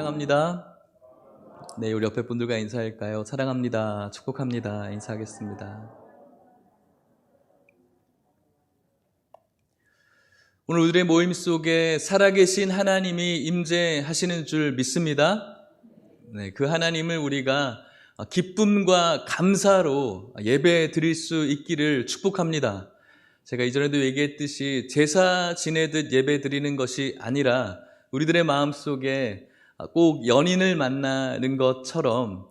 사랑합니다. 네, 우리 옆에 분들과 인사할까요? 사랑합니다. 축복합니다. 인사하겠습니다. 오늘 우리의 모임 속에 살아계신 하나님이 임재하시는 줄 믿습니다. 네, 그 하나님을 우리가 기쁨과 감사로 예배 드릴 수 있기를 축복합니다. 제가 이전에도 얘기했듯이 제사 지내듯 예배 드리는 것이 아니라 우리들의 마음속에 꼭 연인을 만나는 것처럼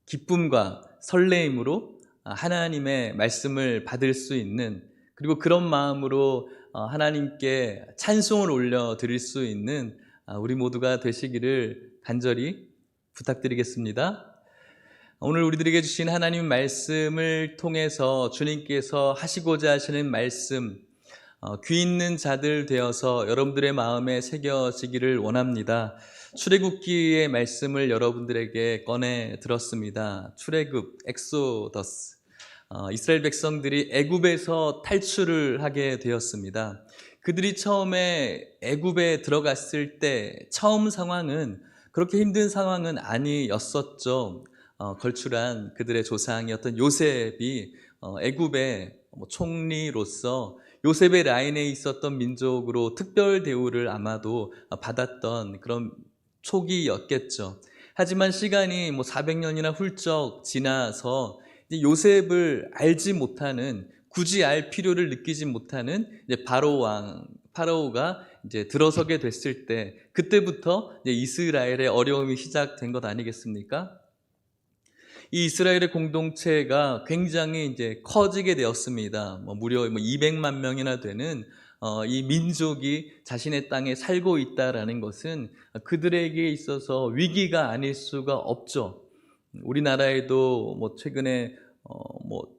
기쁨과 설레임으로 하나님의 말씀을 받을 수 있는, 그리고 그런 마음으로 하나님께 찬송을 올려드릴 수 있는 우리 모두가 되시기를 간절히 부탁드리겠습니다. 오늘 우리들에게 주신 하나님 말씀을 통해서 주님께서 하시고자 하시는 말씀, 귀 있는 자들 되어서 여러분들의 마음에 새겨지기를 원합니다. 출애굽기의 말씀을 여러분들에게 꺼내 들었습니다. 출애굽, 엑소더스. 이스라엘 백성들이 애굽에서 탈출을 하게 되었습니다. 그들이 처음에 애굽에 들어갔을 때 처음 상황은 그렇게 힘든 상황은 아니었었죠. 걸출한 그들의 조상이었던 요셉이 애굽의 총리로서 요셉의 라인에 있었던 민족으로 특별 대우를 아마도 받았던 그런 초기였겠죠. 하지만 시간이 400년이나 훌쩍 지나서 이제 요셉을 알지 못하는, 굳이 알 필요를 느끼지 못하는 이제 파라오가 이제 들어서게 됐을 때, 그때부터 이제 이스라엘의 어려움이 시작된 것 아니겠습니까? 이 이스라엘의 공동체가 굉장히 이제 커지게 되었습니다. 무려 200만 명이나 되는 이 민족이 자신의 땅에 살고 있다라는 것은 그들에게 있어서 위기가 아닐 수가 없죠. 우리나라에도 최근에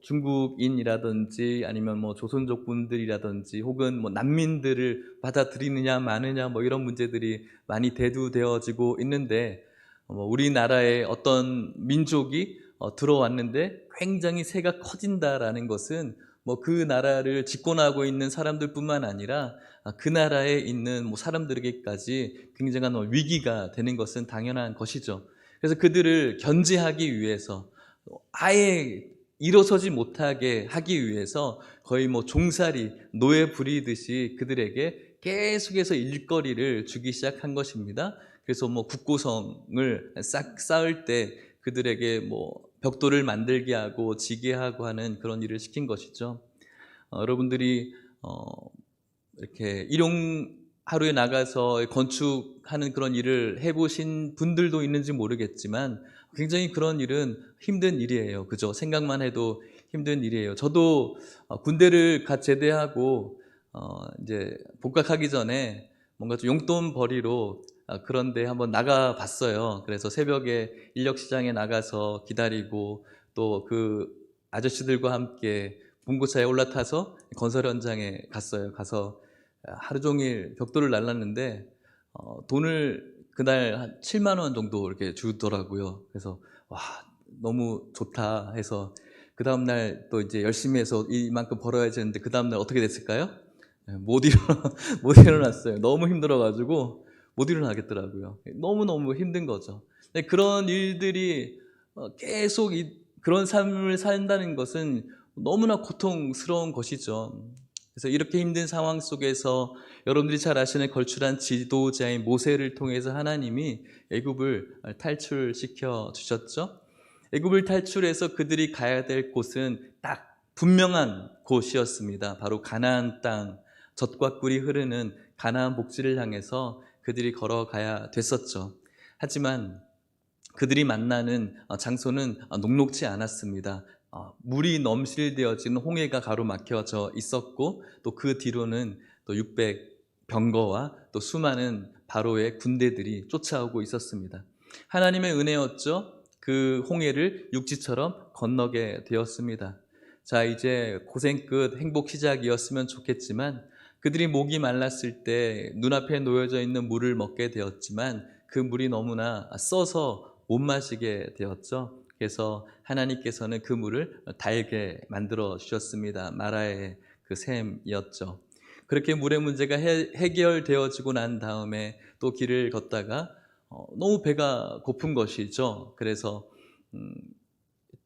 중국인이라든지 아니면 조선족 분들이라든지 혹은 난민들을 받아들이느냐 마느냐 이런 문제들이 많이 대두되어지고 있는데, 우리나라에 어떤 민족이 들어왔는데 굉장히 새가 커진다라는 것은 그 나라를 집권하고 있는 사람들뿐만 아니라 그 나라에 있는 사람들에게까지 굉장한 위기가 되는 것은 당연한 것이죠. 그래서 그들을 견제하기 위해서, 아예 일어서지 못하게 하기 위해서 거의 종살이, 노예 부리듯이 그들에게 계속해서 일거리를 주기 시작한 것입니다. 그래서 국고성을 싹 쌓을 때 그들에게 벽돌을 만들게 하고 지게 하고 하는 그런 일을 시킨 것이죠. 여러분들이 이렇게 일용 하루에 나가서 건축하는 그런 일을 해보신 분들도 있는지 모르겠지만 굉장히 그런 일은 힘든 일이에요. 그죠? 생각만 해도 힘든 일이에요. 저도 군대를 갓 제대하고 이제 복학하기 전에 뭔가 좀 용돈 벌이로 그런데 한번 나가 봤어요. 그래서 새벽에 인력시장에 나가서 기다리고 또 그 아저씨들과 함께 봉고차에 올라타서 건설 현장에 갔어요. 가서 하루 종일 벽돌을 날랐는데 돈을 그날 한 7만 원 정도 이렇게 주더라고요. 그래서 와, 너무 좋다 해서 그 다음 날 또 이제 열심히 해서 이만큼 벌어야지 했는데 그 다음 날 어떻게 됐을까요? 못 일어났어요. 너무 힘들어가지고 못 일어나겠더라고요. 너무너무 힘든 거죠. 그런 일들이 계속 그런 삶을 산다는 것은 너무나 고통스러운 것이죠. 그래서 이렇게 힘든 상황 속에서 여러분들이 잘 아시는 걸출한 지도자인 모세를 통해서 하나님이 애굽을 탈출시켜 주셨죠. 애굽을 탈출해서 그들이 가야 될 곳은 딱 분명한 곳이었습니다. 바로 가나안 땅, 젖과 꿀이 흐르는 가나안 복지를 향해서 그들이 걸어가야 됐었죠. 하지만 그들이 만나는 장소는 녹록지 않았습니다. 물이 넘실되어지는 홍해가 가로막혀져 있었고, 또 그 뒤로는 또 600병거와 또 수많은 바로의 군대들이 쫓아오고 있었습니다. 하나님의 은혜였죠. 그 홍해를 육지처럼 건너게 되었습니다. 자, 이제 고생 끝 행복 시작이었으면 좋겠지만, 그들이 목이 말랐을 때 눈앞에 놓여져 있는 물을 먹게 되었지만 그 물이 너무나 써서 못 마시게 되었죠. 그래서 하나님께서는 그 물을 달게 만들어 주셨습니다. 마라의 그 샘이었죠. 그렇게 물의 문제가 해결되어지고 난 다음에 또 길을 걷다가 너무 배가 고픈 것이죠. 그래서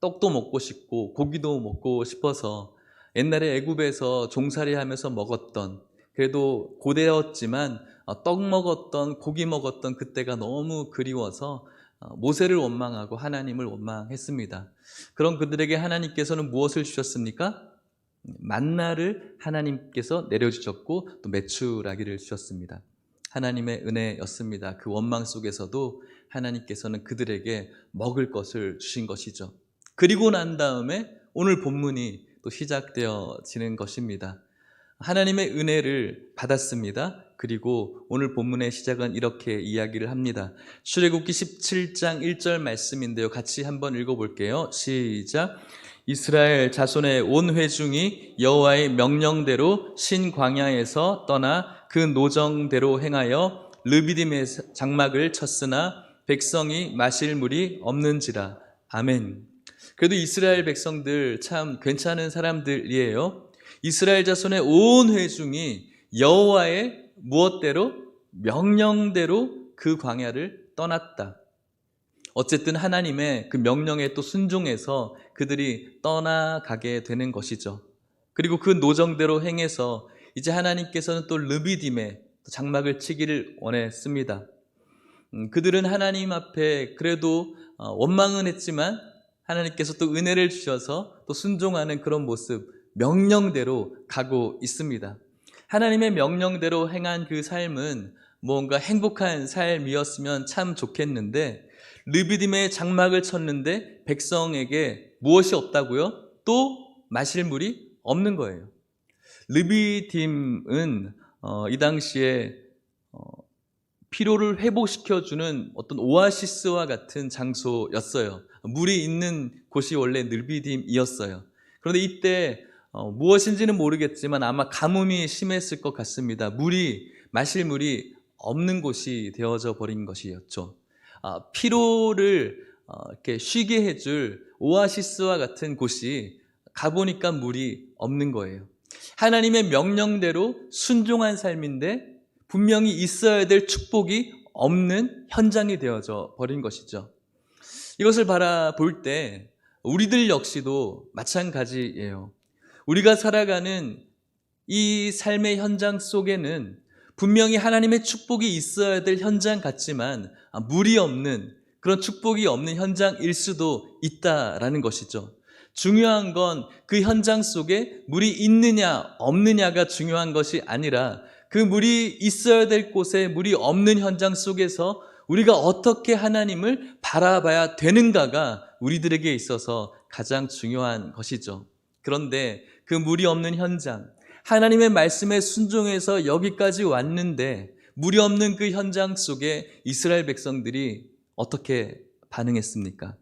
떡도 먹고 싶고 고기도 먹고 싶어서 옛날에 애굽에서 종살이하면서 먹었던, 그래도 고되었지만 떡 먹었던, 고기 먹었던 그때가 너무 그리워서 모세를 원망하고 하나님을 원망했습니다. 그런 그들에게 하나님께서는 무엇을 주셨습니까? 만나를 하나님께서 내려주셨고 또 메추라기를 주셨습니다. 하나님의 은혜였습니다. 그 원망 속에서도 하나님께서는 그들에게 먹을 것을 주신 것이죠. 그리고 난 다음에 오늘 본문이 또 시작되어지는 것입니다. 하나님의 은혜를 받았습니다. 그리고 오늘 본문의 시작은 이렇게 이야기를 합니다. 출애굽기 17장 1절 말씀인데요. 같이 한번 읽어볼게요. 시작. 이스라엘 자손의 온 회중이 여호와의 명령대로 신광야에서 떠나 그 노정대로 행하여 르비딤의 장막을 쳤으나 백성이 마실 물이 없는지라. 아멘. 그래도 이스라엘 백성들 참 괜찮은 사람들이에요. 이스라엘 자손의 온 회중이 여호와의 무엇대로? 명령대로 그 광야를 떠났다. 어쨌든 하나님의 그 명령에 또 순종해서 그들이 떠나가게 되는 것이죠. 그리고 그 노정대로 행해서 이제 하나님께서는 또 르비딤에 장막을 치기를 원했습니다. 그들은 하나님 앞에 그래도 원망은 했지만 하나님께서 또 은혜를 주셔서 또 순종하는 그런 모습, 명령대로 가고 있습니다. 하나님의 명령대로 행한 그 삶은 뭔가 행복한 삶이었으면 참 좋겠는데, 르비딤에 장막을 쳤는데 백성에게 무엇이 없다고요? 또 마실 물이 없는 거예요. 르비딤은 이 당시에 피로를 회복시켜주는 어떤 오아시스와 같은 장소였어요. 물이 있는 곳이 원래 르비딤이었어요. 그런데 이때 무엇인지는 모르겠지만 아마 가뭄이 심했을 것 같습니다. 마실 물이 없는 곳이 되어져 버린 것이었죠. 피로를 이렇게 쉬게 해줄 오아시스와 같은 곳이 가보니까 물이 없는 거예요. 하나님의 명령대로 순종한 삶인데 분명히 있어야 될 축복이 없는 현장이 되어져 버린 것이죠. 이것을 바라볼 때 우리들 역시도 마찬가지예요. 우리가 살아가는 이 삶의 현장 속에는 분명히 하나님의 축복이 있어야 될 현장 같지만 물이 없는, 그런 축복이 없는 현장일 수도 있다라는 것이죠. 중요한 건 그 현장 속에 물이 있느냐 없느냐가 중요한 것이 아니라 그 물이 있어야 될 곳에 물이 없는 현장 속에서 우리가 어떻게 하나님을 바라봐야 되는가가 우리들에게 있어서 가장 중요한 것이죠. 그런데 그 물이 없는 현장, 하나님의 말씀에 순종해서 여기까지 왔는데 물이 없는 그 현장 속에 이스라엘 백성들이 어떻게 반응했습니까?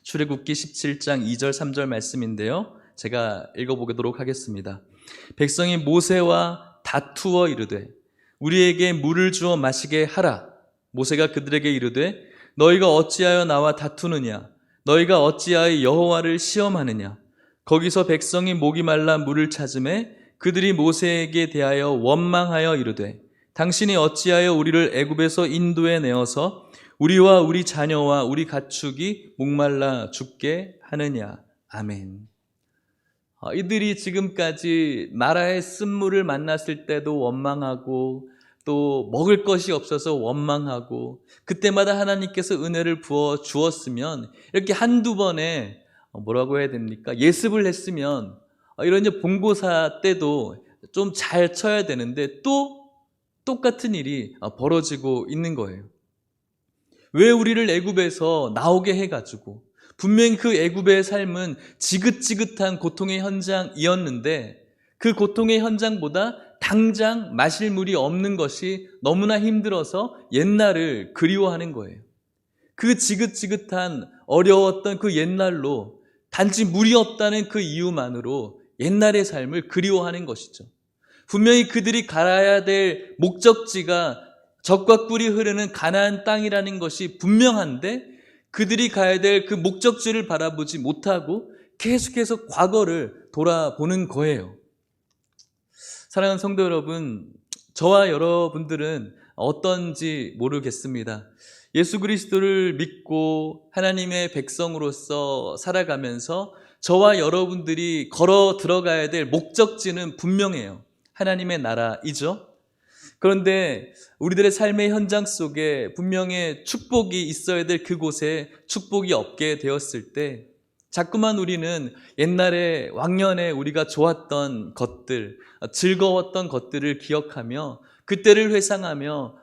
출애굽기 17장 2절 3절 말씀인데요. 제가 읽어보도록 하겠습니다. 백성이 모세와 다투어 이르되 우리에게 물을 주어 마시게 하라. 모세가 그들에게 이르되 너희가 어찌하여 나와 다투느냐? 너희가 어찌하여 여호와를 시험하느냐? 거기서 백성이 목이 말라 물을 찾으매 그들이 모세에게 대하여 원망하여 이르되 당신이 어찌하여 우리를 애굽에서 인도해 내어서 우리와 우리 자녀와 우리 가축이 목말라 죽게 하느냐. 아멘. 이들이 지금까지 나라의 쓴물을 만났을 때도 원망하고 또 먹을 것이 없어서 원망하고 그때마다 하나님께서 은혜를 부어 주었으면 이렇게 한두 번에 뭐라고 해야 됩니까? 예습을 했으면 이런 이제 본고사 때도 좀 잘 쳐야 되는데 또 똑같은 일이 벌어지고 있는 거예요. 왜 우리를 애굽에서 나오게 해가지고 분명히 그 애굽의 삶은 지긋지긋한 고통의 현장이었는데 그 고통의 현장보다 당장 마실 물이 없는 것이 너무나 힘들어서 옛날을 그리워하는 거예요. 그 지긋지긋한 어려웠던 그 옛날로 단지 물이 없다는 그 이유만으로 옛날의 삶을 그리워하는 것이죠. 분명히 그들이 가야 될 목적지가 젖과 꿀이 흐르는 가나안 땅이라는 것이 분명한데 그들이 가야 될 그 목적지를 바라보지 못하고 계속해서 과거를 돌아보는 거예요. 사랑하는 성도 여러분, 저와 여러분들은 어떤지 모르겠습니다. 예수 그리스도를 믿고 하나님의 백성으로서 살아가면서 저와 여러분들이 걸어 들어가야 될 목적지는 분명해요. 하나님의 나라이죠. 그런데 우리들의 삶의 현장 속에 분명히 축복이 있어야 될 그곳에 축복이 없게 되었을 때 자꾸만 우리는 옛날에 왕년에 우리가 좋았던 것들, 즐거웠던 것들을 기억하며 그때를 회상하며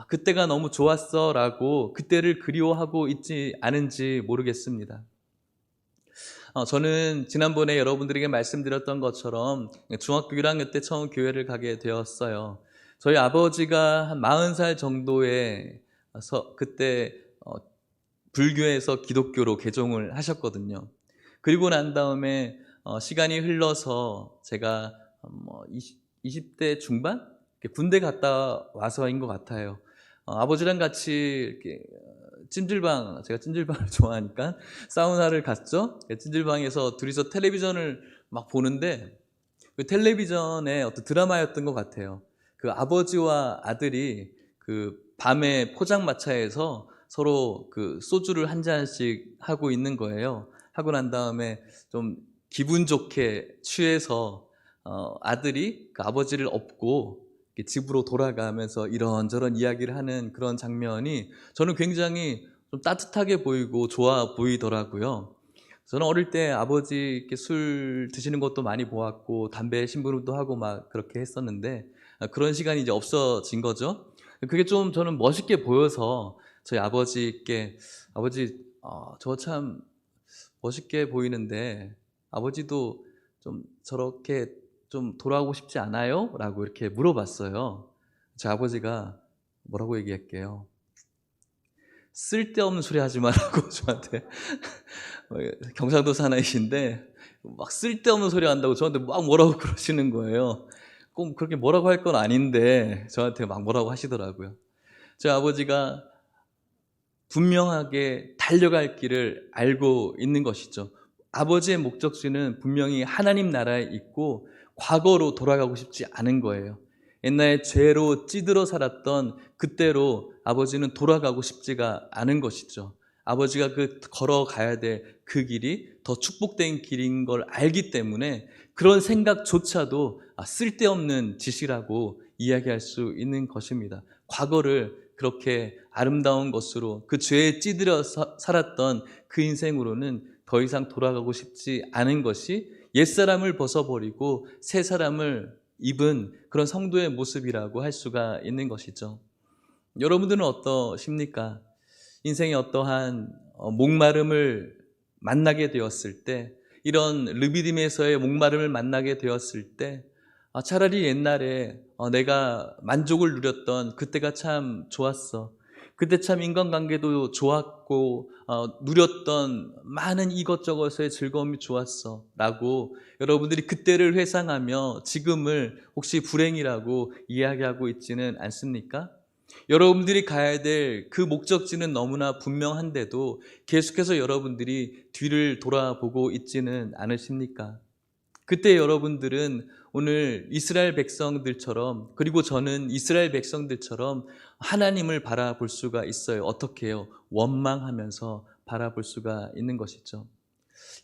그때가 너무 좋았어 라고 그때를 그리워하고 있지 않은지 모르겠습니다. 저는 지난번에 여러분들에게 말씀드렸던 것처럼 중학교 1학년 때 처음 교회를 가게 되었어요. 저희 아버지가 한 40살 정도에 그때 불교에서 기독교로 개종을 하셨거든요. 그리고 난 다음에 시간이 흘러서 제가 20대 중반? 군대 갔다 와서인 것 같아요. 아버지랑 같이 이렇게 찜질방, 제가 찜질방을 좋아하니까 사우나를 갔죠. 찜질방에서 둘이서 텔레비전을 막 보는데 그 텔레비전에 어떤 드라마였던 것 같아요. 그 아버지와 아들이 그 밤에 포장마차에서 서로 그 소주를 한 잔씩 하고 있는 거예요. 하고 난 다음에 좀 기분 좋게 취해서 아들이 그 아버지를 업고 집으로 돌아가면서 이런저런 이야기를 하는 그런 장면이 저는 굉장히 좀 따뜻하게 보이고 좋아 보이더라고요. 저는 어릴 때 아버지 술 드시는 것도 많이 보았고 담배 심부름도 하고 막 그렇게 했었는데 그런 시간이 이제 없어진 거죠. 그게 좀 저는 멋있게 보여서 저희 아버지께 아버지 저 참 멋있게 보이는데 아버지도 좀 저렇게 좀 돌아오고 싶지 않아요? 라고 이렇게 물어봤어요. 제 아버지가 뭐라고 얘기할게요. 쓸데없는 소리 하지 말라고 저한테 경상도 사나이신데 막 쓸데없는 소리 한다고 저한테 막 뭐라고 그러시는 거예요. 꼭 그렇게 뭐라고 할 건 아닌데 저한테 막 뭐라고 하시더라고요. 제 아버지가 분명하게 달려갈 길을 알고 있는 것이죠. 아버지의 목적지는 분명히 하나님 나라에 있고 과거로 돌아가고 싶지 않은 거예요. 옛날에 죄로 찌들어 살았던 그때로 아버지는 돌아가고 싶지가 않은 것이죠. 아버지가 그 걸어가야 될 그 길이 더 축복된 길인 걸 알기 때문에 그런 생각조차도 쓸데없는 짓이라고 이야기할 수 있는 것입니다. 과거를 그렇게 아름다운 것으로 그 죄에 찌들어 살았던 그 인생으로는 더 이상 돌아가고 싶지 않은 것이 옛사람을 벗어버리고 새 사람을 입은 그런 성도의 모습이라고 할 수가 있는 것이죠. 여러분들은 어떠십니까? 인생의 어떠한 목마름을 만나게 되었을 때, 이런 르비딤에서의 목마름을 만나게 되었을 때 차라리 옛날에 내가 만족을 누렸던 그때가 참 좋았어. 그때 참 인간관계도 좋았고 누렸던 많은 이것저것의 즐거움이 좋았어 라고 여러분들이 그때를 회상하며 지금을 혹시 불행이라고 이야기하고 있지는 않습니까? 여러분들이 가야 될 그 목적지는 너무나 분명한데도 계속해서 여러분들이 뒤를 돌아보고 있지는 않으십니까? 그때 여러분들은 오늘 이스라엘 백성들처럼, 그리고 저는 이스라엘 백성들처럼 하나님을 바라볼 수가 있어요. 어떻게 해요? 원망하면서 바라볼 수가 있는 것이죠.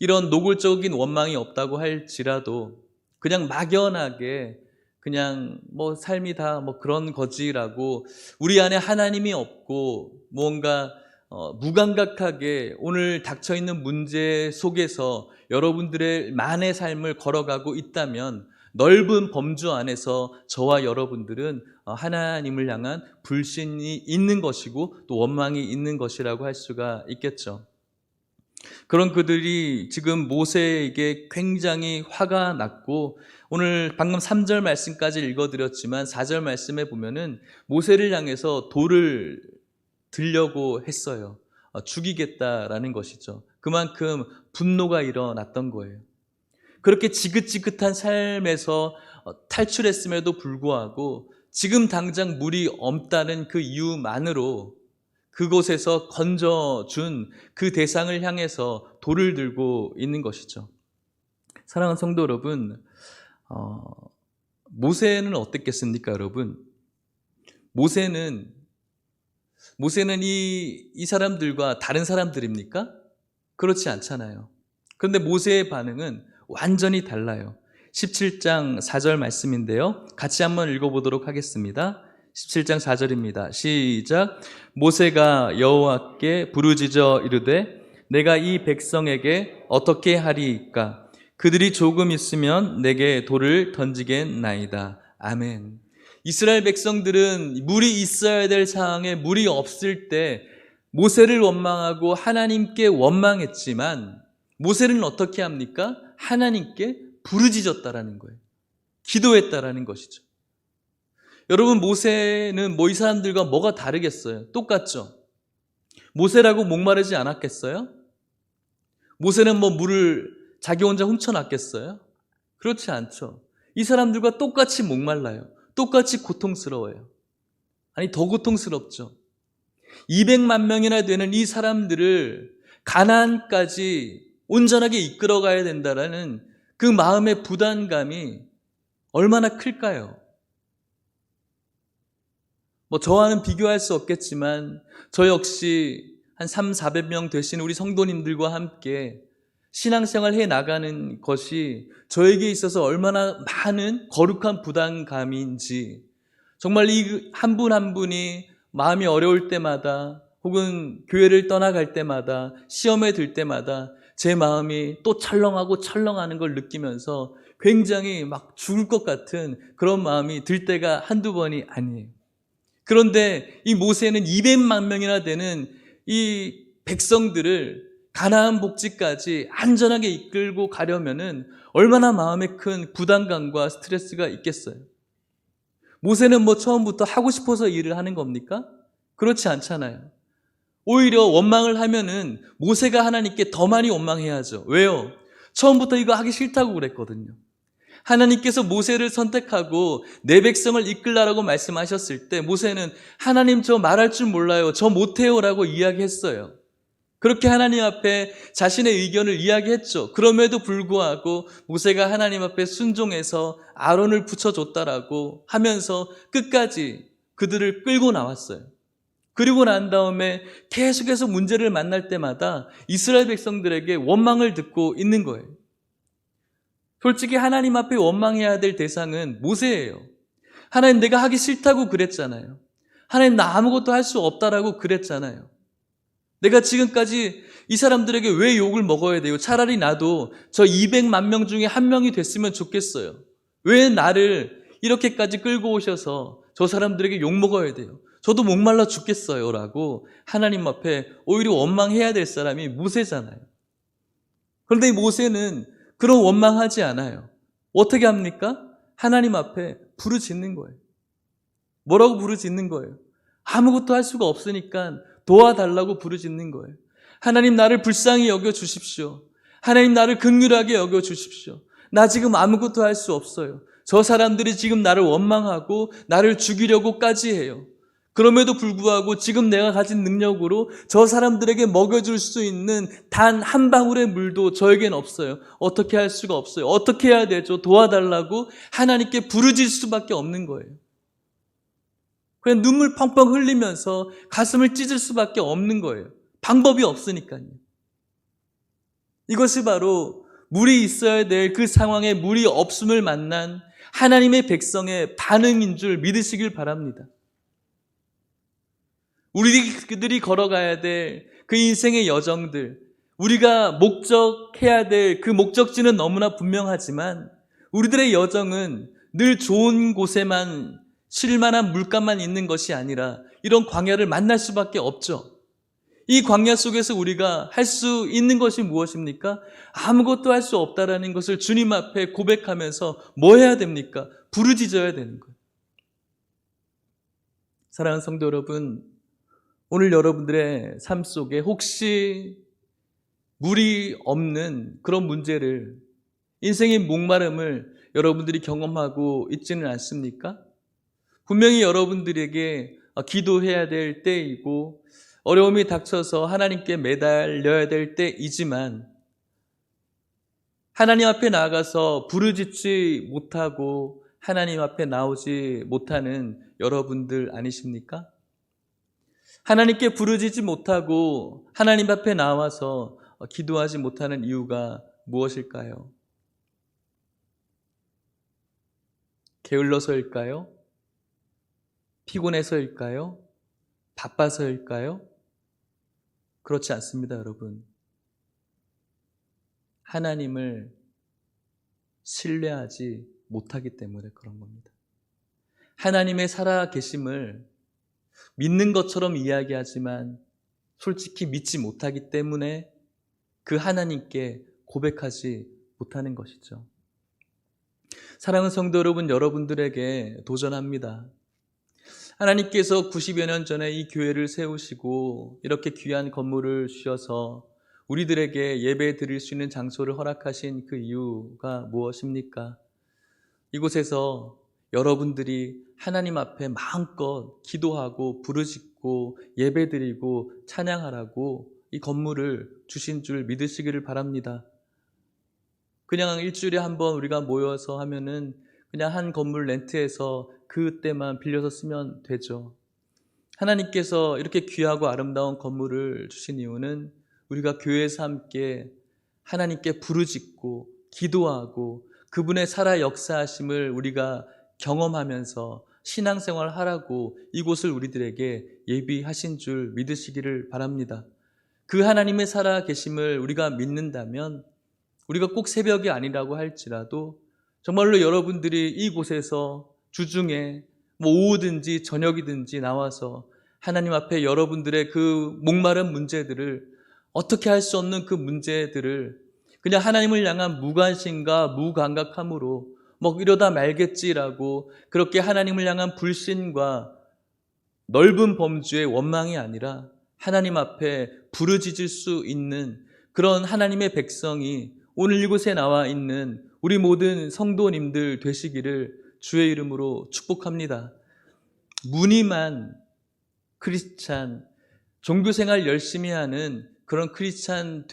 이런 노골적인 원망이 없다고 할지라도 그냥 막연하게 그냥 뭐 삶이 다 뭐 그런 거지라고 우리 안에 하나님이 없고 뭔가 무감각하게 오늘 닥쳐있는 문제 속에서 여러분들의 만의 삶을 걸어가고 있다면 넓은 범주 안에서 저와 여러분들은 하나님을 향한 불신이 있는 것이고 또 원망이 있는 것이라고 할 수가 있겠죠. 그런 그들이 지금 모세에게 굉장히 화가 났고 오늘 방금 3절 말씀까지 읽어드렸지만 4절 말씀에 보면은 모세를 향해서 돌을 들려고 했어요. 죽이겠다라는 것이죠. 그만큼 분노가 일어났던 거예요. 그렇게 지긋지긋한 삶에서 탈출했음에도 불구하고 지금 당장 물이 없다는 그 이유만으로 그곳에서 건져준 그 대상을 향해서 돌을 들고 있는 것이죠. 사랑하는 성도 여러분, 모세는 어땠겠습니까, 여러분? 모세는 이 사람들과 다른 사람들입니까? 그렇지 않잖아요. 그런데 모세의 반응은 완전히 달라요. 17장 4절 말씀인데요. 같이 한번 읽어보도록 하겠습니다. 17장 4절입니다. 시작. 모세가 여호와께 부르짖어 이르되 내가 이 백성에게 어떻게 하리이까? 그들이 조금 있으면 내게 돌을 던지겠나이다. 아멘. 이스라엘 백성들은 물이 있어야 될 상황에 물이 없을 때 모세를 원망하고 하나님께 원망했지만 모세는 어떻게 합니까? 하나님께 부르짖었다라는 거예요. 기도했다라는 것이죠. 여러분, 모세는 이 사람들과 뭐가 다르겠어요? 똑같죠? 모세라고 목마르지 않았겠어요? 모세는 물을 자기 혼자 훔쳐놨겠어요? 그렇지 않죠. 이 사람들과 똑같이 목말라요. 똑같이 고통스러워요. 아니, 더 고통스럽죠. 200만 명이나 되는 이 사람들을 가나안까지 온전하게 이끌어가야 된다라는 그 마음의 부담감이 얼마나 클까요? 저와는 비교할 수 없겠지만 저 역시 한 300~400명 되신 우리 성도님들과 함께 신앙생활 해 나가는 것이 저에게 있어서 얼마나 많은 거룩한 부담감인지, 정말 이 한 분 한 분이 마음이 어려울 때마다 혹은 교회를 떠나갈 때마다 시험에 들 때마다 제 마음이 또 철렁하고 철렁하는 걸 느끼면서 굉장히 막 죽을 것 같은 그런 마음이 들 때가 한두 번이 아니에요. 그런데 이 모세는 200만 명이나 되는 이 백성들을 가나안 복지까지 안전하게 이끌고 가려면은 얼마나 마음에 큰 부담감과 스트레스가 있겠어요. 모세는 처음부터 하고 싶어서 일을 하는 겁니까? 그렇지 않잖아요. 오히려 원망을 하면은 모세가 하나님께 더 많이 원망해야죠. 왜요? 처음부터 이거 하기 싫다고 그랬거든요. 하나님께서 모세를 선택하고 내 백성을 이끌라라고 말씀하셨을 때 모세는 하나님 저 말할 줄 몰라요. 저 못해요 라고 이야기했어요. 그렇게 하나님 앞에 자신의 의견을 이야기했죠. 그럼에도 불구하고 모세가 하나님 앞에 순종해서 아론을 붙여줬다라고 하면서 끝까지 그들을 끌고 나왔어요. 그리고 난 다음에 계속해서 문제를 만날 때마다 이스라엘 백성들에게 원망을 듣고 있는 거예요. 솔직히 하나님 앞에 원망해야 될 대상은 모세예요. 하나님, 내가 하기 싫다고 그랬잖아요. 하나님, 나 아무것도 할 수 없다라고 그랬잖아요. 내가 지금까지 이 사람들에게 왜 욕을 먹어야 돼요? 차라리 나도 저 200만 명 중에 한 명이 됐으면 좋겠어요. 왜 나를 이렇게까지 끌고 오셔서 저 사람들에게 욕 먹어야 돼요? 저도 목말라 죽겠어요 라고 하나님 앞에 오히려 원망해야 될 사람이 모세잖아요. 그런데 이 모세는 그런 원망하지 않아요. 어떻게 합니까? 하나님 앞에 부르짖는 거예요. 뭐라고 부르짖는 거예요? 아무것도 할 수가 없으니까 도와달라고 부르짖는 거예요. 하나님, 나를 불쌍히 여겨주십시오. 하나님, 나를 긍휼하게 여겨주십시오. 나 지금 아무것도 할 수 없어요. 저 사람들이 지금 나를 원망하고 나를 죽이려고까지 해요. 그럼에도 불구하고 지금 내가 가진 능력으로 저 사람들에게 먹여줄 수 있는 단 한 방울의 물도 저에겐 없어요. 어떻게 할 수가 없어요. 어떻게 해야 되죠? 도와달라고 하나님께 부르짖을 수밖에 없는 거예요. 그냥 눈물 펑펑 흘리면서 가슴을 찢을 수밖에 없는 거예요. 방법이 없으니까요. 이것이 바로 물이 있어야 될 그 상황에 물이 없음을 만난 하나님의 백성의 반응인 줄 믿으시길 바랍니다. 우리들이 걸어가야 될 그 인생의 여정들, 우리가 목적해야 될 그 목적지는 너무나 분명하지만 우리들의 여정은 늘 좋은 곳에만 쉴만한 물감만 있는 것이 아니라 이런 광야를 만날 수밖에 없죠. 이 광야 속에서 우리가 할 수 있는 것이 무엇입니까? 아무것도 할 수 없다라는 것을 주님 앞에 고백하면서 뭐 해야 됩니까? 부르짖어야 되는 거예요. 사랑하는 성도 여러분, 오늘 여러분들의 삶 속에 혹시 물이 없는 그런 문제를, 인생의 목마름을 여러분들이 경험하고 있지는 않습니까? 분명히 여러분들에게 기도해야 될 때이고 어려움이 닥쳐서 하나님께 매달려야 될 때이지만 하나님 앞에 나아가서 부르짖지 못하고 하나님 앞에 나오지 못하는 여러분들 아니십니까? 하나님께 부르짖지 못하고 하나님 앞에 나와서 기도하지 못하는 이유가 무엇일까요? 게을러서일까요? 피곤해서일까요? 바빠서일까요? 그렇지 않습니다, 여러분. 하나님을 신뢰하지 못하기 때문에 그런 겁니다. 하나님의 살아계심을 믿는 것처럼 이야기하지만 솔직히 믿지 못하기 때문에 그 하나님께 고백하지 못하는 것이죠. 사랑하는 성도 여러분, 여러분들에게 도전합니다. 하나님께서 90여 년 전에 이 교회를 세우시고 이렇게 귀한 건물을 주셔서 우리들에게 예배 드릴 수 있는 장소를 허락하신 그 이유가 무엇입니까? 이곳에서 여러분들이 하나님 앞에 마음껏 기도하고 부르짖고 예배드리고 찬양하라고 이 건물을 주신 줄 믿으시기를 바랍니다. 그냥 일주일에 한 번 우리가 모여서 하면은 그냥 한 건물 렌트해서 그때만 빌려서 쓰면 되죠. 하나님께서 이렇게 귀하고 아름다운 건물을 주신 이유는 우리가 교회에서 함께 하나님께 부르짖고 기도하고 그분의 살아 역사하심을 우리가 경험하면서 신앙생활을 하라고 이곳을 우리들에게 예비하신 줄 믿으시기를 바랍니다. 그 하나님의 살아 계심을 우리가 믿는다면 우리가 꼭 새벽이 아니라고 할지라도 정말로 여러분들이 이곳에서 주중에 오후든지 저녁이든지 나와서 하나님 앞에 여러분들의 그 목마른 문제들을 어떻게 할 수 없는 그 문제들을 그냥 하나님을 향한 무관심과 무감각함으로 이러다 말겠지라고 그렇게 하나님을 향한 불신과 넓은 범주의 원망이 아니라 하나님 앞에 부르짖을 수 있는 그런 하나님의 백성이 오늘 이곳에 나와 있는 우리 모든 성도님들 되시기를 주의 이름으로 축복합니다. 무늬만 크리스찬, 종교생활 열심히 하는 그런 크리스찬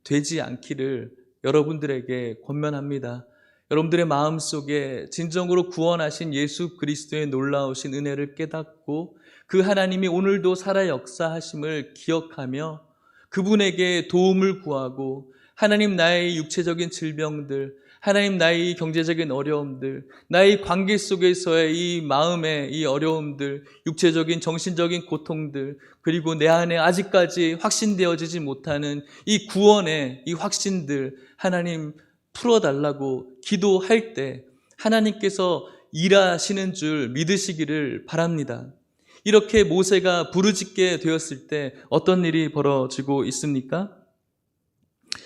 되지 않기를 여러분들에게 권면합니다. 여러분들의 마음속에 진정으로 구원하신 예수 그리스도의 놀라우신 은혜를 깨닫고 그 하나님이 오늘도 살아 역사하심을 기억하며 그분에게 도움을 구하고 하나님 나의 육체적인 질병들, 하나님 나의 경제적인 어려움들, 나의 관계 속에서의 이 마음의 이 어려움들, 육체적인 정신적인 고통들, 그리고 내 안에 아직까지 확신되어지지 못하는 이 구원의 이 확신들 하나님 풀어달라고 기도할 때 하나님께서 일하시는 줄 믿으시기를 바랍니다. 이렇게 모세가 부르짖게 되었을 때 어떤 일이 벌어지고 있습니까?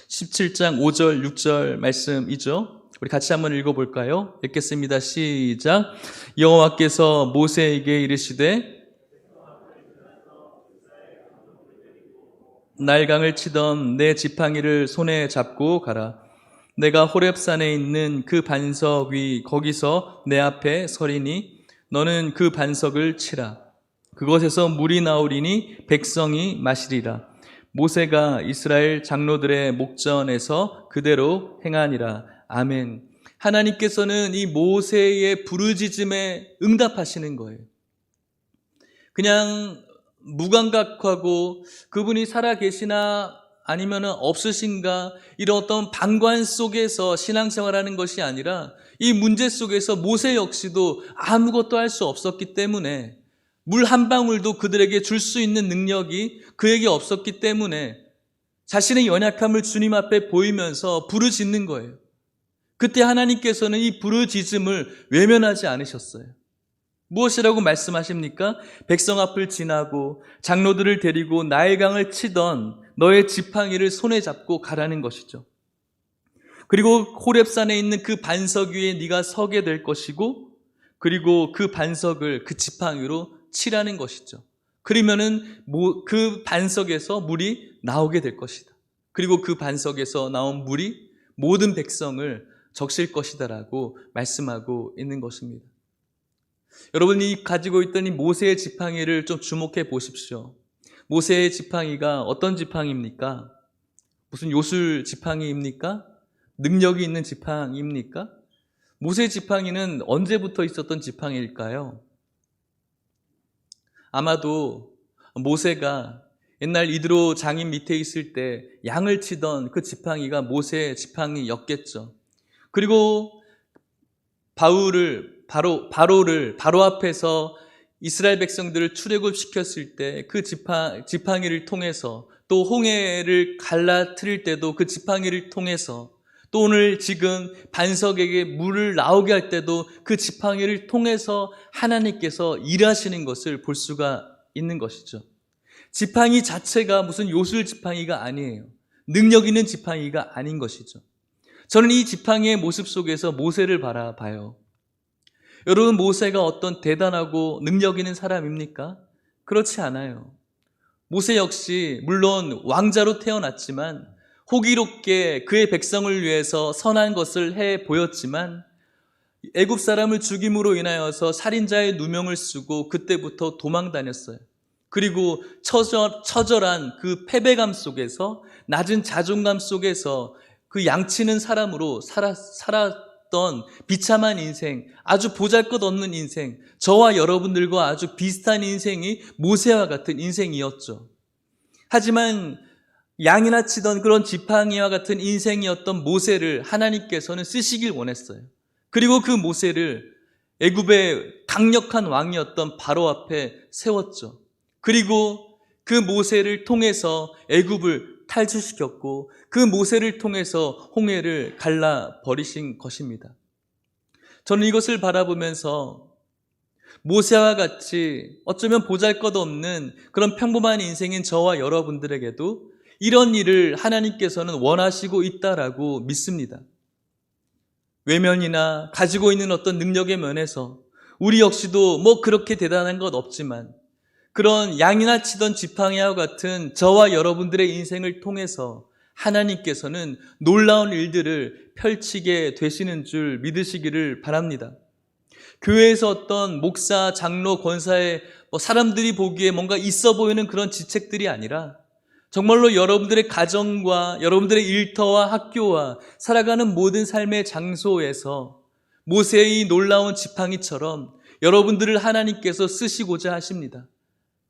17장 5절 6절 말씀이죠. 우리 같이 한번 읽어볼까요? 읽겠습니다. 시작. 여호와께서 모세에게 이르시되 날강을 치던 내 지팡이를 손에 잡고 가라. 내가 호렙산에 있는 그 반석 위 거기서 내 앞에 서리니 너는 그 반석을 치라. 그곳에서 물이 나오리니 백성이 마시리라. 모세가 이스라엘 장로들의 목전에서 그대로 행하니라. 아멘. 하나님께서는 이 모세의 부르짖음에 응답하시는 거예요. 그냥 무감각하고 그분이 살아계시나 아니면 없으신가 이런 어떤 방관 속에서 신앙생활하는 것이 아니라 이 문제 속에서 모세 역시도 아무것도 할 수 없었기 때문에 물 한 방울도 그들에게 줄 수 있는 능력이 그에게 없었기 때문에 자신의 연약함을 주님 앞에 보이면서 부르짖는 거예요. 그때 하나님께서는 이 부르짖음을 외면하지 않으셨어요. 무엇이라고 말씀하십니까? 백성 앞을 지나고 장로들을 데리고 나일강을 치던 너의 지팡이를 손에 잡고 가라는 것이죠. 그리고 호렙산에 있는 그 반석 위에 네가 서게 될 것이고 그리고 그 반석을 그 지팡이로 치라는 것이죠. 그러면은 그 반석에서 물이 나오게 될 것이다. 그리고 그 반석에서 나온 물이 모든 백성을 적실 것이다라고 말씀하고 있는 것입니다. 여러분이 가지고 있던 이 모세의 지팡이를 좀 주목해 보십시오. 모세의 지팡이가 어떤 지팡이입니까? 무슨 요술 지팡이입니까? 능력이 있는 지팡이입니까? 모세 지팡이는 언제부터 있었던 지팡이일까요? 아마도 모세가 옛날 이드로 장인 밑에 있을 때 양을 치던 그 지팡이가 모세의 지팡이였겠죠. 그리고 바로 앞에서 이스라엘 백성들을 출애굽시켰을 때 그 지팡이를 통해서, 또 홍해를 갈라뜨릴 때도 그 지팡이를 통해서, 또 오늘 지금 반석에게 물을 나오게 할 때도 그 지팡이를 통해서 하나님께서 일하시는 것을 볼 수가 있는 것이죠. 지팡이 자체가 무슨 요술 지팡이가 아니에요. 능력 있는 지팡이가 아닌 것이죠. 저는 이 지팡이의 모습 속에서 모세를 바라봐요. 여러분, 모세가 어떤 대단하고 능력 있는 사람입니까? 그렇지 않아요. 모세 역시 물론 왕자로 태어났지만 호기롭게 그의 백성을 위해서 선한 것을 해 보였지만 애굽 사람을 죽임으로 인하여서 살인자의 누명을 쓰고 그때부터 도망 다녔어요. 그리고 처절한 그 패배감 속에서, 낮은 자존감 속에서 그 양치는 사람으로 살았던 비참한 인생, 아주 보잘것없는 인생, 저와 여러분들과 아주 비슷한 인생이 모세와 같은 인생이었죠. 하지만 양이나 치던 그런 지팡이와 같은 인생이었던 모세를 하나님께서는 쓰시길 원했어요. 그리고 그 모세를 애굽의 강력한 왕이었던 바로 앞에 세웠죠. 그리고 그 모세를 통해서 애굽을 탈출시켰고 그 모세를 통해서 홍해를 갈라버리신 것입니다. 저는 이것을 바라보면서 모세와 같이 어쩌면 보잘것없는 그런 평범한 인생인 저와 여러분들에게도 이런 일을 하나님께서는 원하시고 있다라고 믿습니다. 외면이나 가지고 있는 어떤 능력의 면에서 우리 역시도 뭐 그렇게 대단한 것 없지만 그런 양이나 치던 지팡이와 같은 저와 여러분들의 인생을 통해서 하나님께서는 놀라운 일들을 펼치게 되시는 줄 믿으시기를 바랍니다. 교회에서 어떤 목사, 장로, 권사의 사람들이 보기에 뭔가 있어 보이는 그런 지책들이 아니라 정말로 여러분들의 가정과 여러분들의 일터와 학교와 살아가는 모든 삶의 장소에서 모세의 놀라운 지팡이처럼 여러분들을 하나님께서 쓰시고자 하십니다.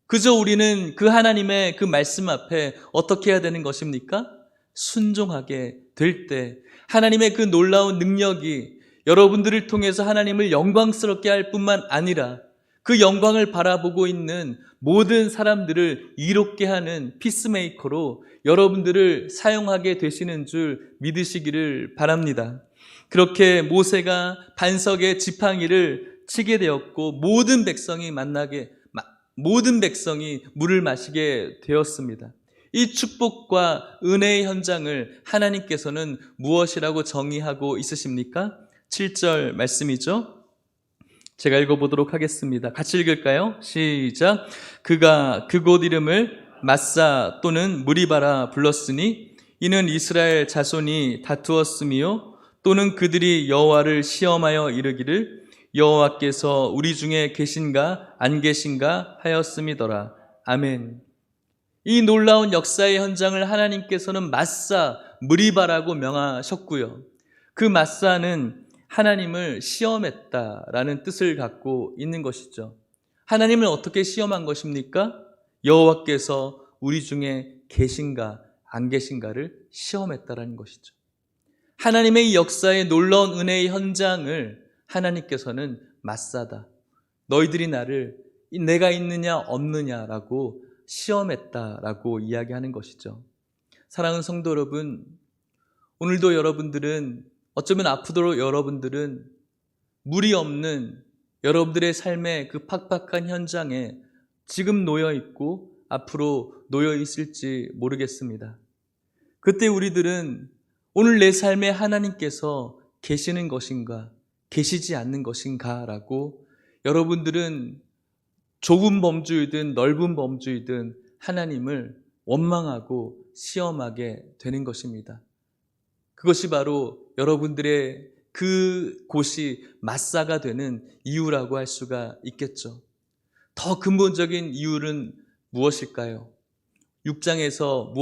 그저 우리는 그 하나님의 그 말씀 앞에 어떻게 해야 되는 것입니까? 순종하게 될 때 하나님의 그 놀라운 능력이 여러분들을 통해서 하나님을 영광스럽게 할 뿐만 아니라 그 영광을 바라보고 있는 모든 사람들을 이롭게 하는 피스메이커로 여러분들을 사용하게 되시는 줄 믿으시기를 바랍니다. 그렇게 모세가 반석의 지팡이를 치게 되었고 모든 백성이 물을 마시게 되었습니다. 이 축복과 은혜의 현장을 하나님께서는 무엇이라고 정의하고 있으십니까? 7절 말씀이죠. 제가 읽어보도록 하겠습니다. 같이 읽을까요? 시작. 그가 그곳 이름을 마사 또는 무리바라 불렀으니 이는 이스라엘 자손이 다투었으며 또는 그들이 여호와를 시험하여 이르기를 여호와께서 우리 중에 계신가 안 계신가 하였음이더라. 아멘. 이 놀라운 역사의 현장을 하나님께서는 마사 무리바라고 명하셨고요. 그 마사는 하나님을 시험했다라는 뜻을 갖고 있는 것이죠. 하나님을 어떻게 시험한 것입니까? 여호와께서 우리 중에 계신가 안 계신가를 시험했다라는 것이죠. 하나님의 이 역사의 놀라운 은혜의 현장을 하나님께서는 마사다, 너희들이 나를 내가 있느냐 없느냐라고 시험했다라고 이야기하는 것이죠. 사랑하는 성도 여러분, 오늘도 여러분들은 어쩌면 앞으로 여러분들은 물이 없는 여러분들의 삶의 그 팍팍한 현장에 지금 놓여 있고 앞으로 놓여 있을지 모르겠습니다. 그때 우리들은 오늘 내 삶에 하나님께서 계시는 것인가, 계시지 않는 것인가 라고 여러분들은 좁은 범주이든 넓은 범주이든 하나님을 원망하고 시험하게 되는 것입니다. 그것이 바로 여러분들의 그 곳이 마사가 되는 이유라고 할 수가 있겠죠. 더 근본적인 이유는 무엇일까요? 6절에서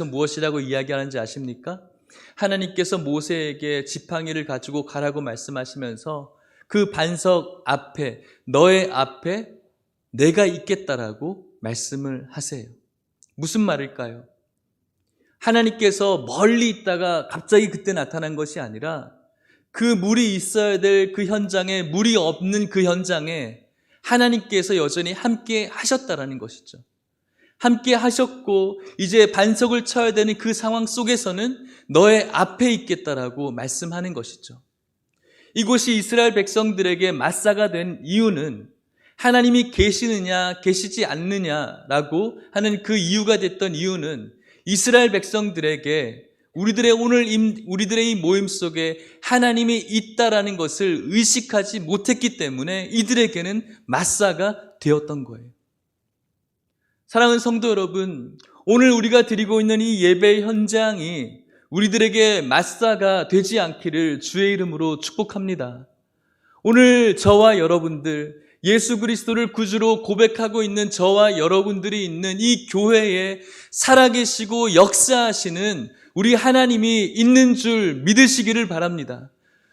무엇이라고 이야기하는지 아십니까? 하나님께서 모세에게 지팡이를 가지고 가라고 말씀하시면서 그 반석 앞에, 너의 앞에 내가 있겠다라고 말씀을 하세요. 무슨 말일까요? 하나님께서 멀리 있다가 갑자기 그때 나타난 것이 아니라 그 물이 있어야 될 그 현장에, 물이 없는 그 현장에 하나님께서 여전히 함께 하셨다라는 것이죠. 함께 하셨고 이제 반석을 쳐야 되는 그 상황 속에서는 너의 앞에 있겠다라고 말씀하는 것이죠. 이곳이 이스라엘 백성들에게 마사가 된 이유는 하나님이 계시느냐 계시지 않느냐라고 하는 그 이유가 됐던 이유는 이스라엘 백성들에게 우리들의 이 모임 속에 하나님이 있다라는 것을 의식하지 못했기 때문에 이들에게는 마사가 되었던 거예요. 사랑하는 성도 여러분, 오늘 우리가 드리고 있는 이 예배 현장이 우리들에게 마사가 되지 않기를 주의 이름으로 축복합니다. 오늘 저와 여러분들, 예수 그리스도를 구주로 고백하고 있는 저와 여러분들이 있는 이 교회에 살아계시고 역사하시는 우리 하나님이 있는 줄 믿으시기를 바랍니다.